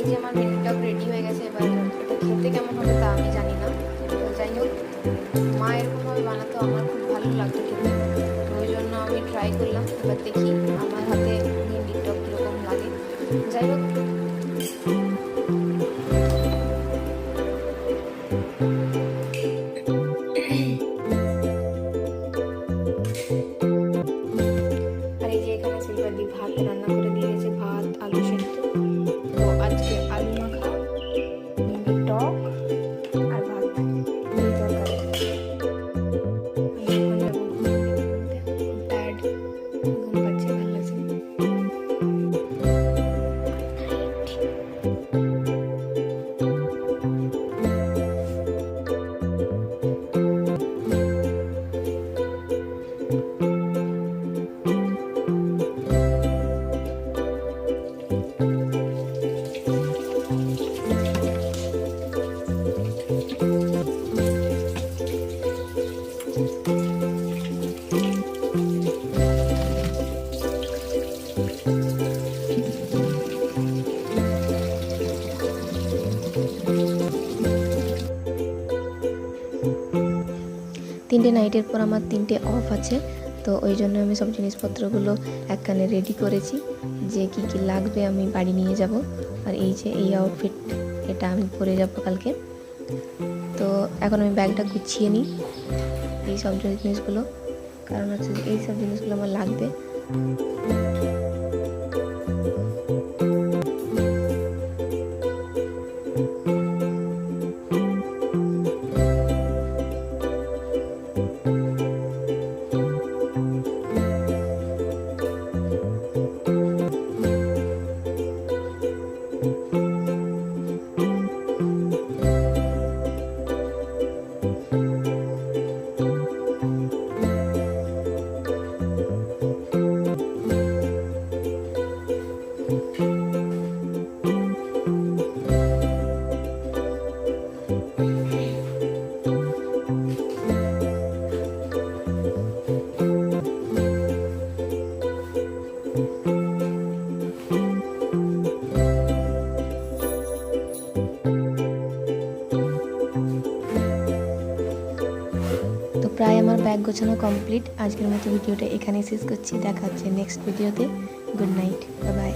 যে আমার মিনিটক রেডি হয়ে গেছে, এবার এটা খেতে কেমন হবে তা আমি জানি না। তো যাই হোক, মা এরকমভাবে বানাতো, আমার খুব ভালো লাগতো খেতে, তো ওই জন্য আমি ট্রাই করলাম। এবার দেখি আমার হাতে মিনিটক কীরকম লাগে। যাই হোক, আর এই যে এখানে সিলভার দিয়ে ভাত রান্না করে দিয়েছে, ভাত আলু সেদ্ধ। তো আজকে আলু মাখা, টক আর ভাত, এই তরকারি। আমি এখন যাবো খুব টায়ার্ড, ঘুম পাচ্ছে, ভালো লাগছে। তিনটে নাইটের পর আমার 3টে অফ আছে, তো ওই জন্য আমি সব জিনিসপত্রগুলো একখানে রেডি করেছি, যে কি কি লাগবে আমি বাড়ি নিয়ে যাব। আর এই যে এই আউটফিট, এটা আমি পরে যাব কালকে। তো এখন আমি ব্যাগটা গুছিয়ে নিই, এই সব জিনিসগুলো, কারণ হচ্ছে এই সব জিনিসগুলো আমার লাগবে। তো প্রায় আমার ব্যাগ গোছানো কমপ্লিট। আজকের মতো ভিডিওটা এখানেই শেষ করছি, দেখা হচ্ছে নেক্সট ভিডিওতে। Good night, bye bye.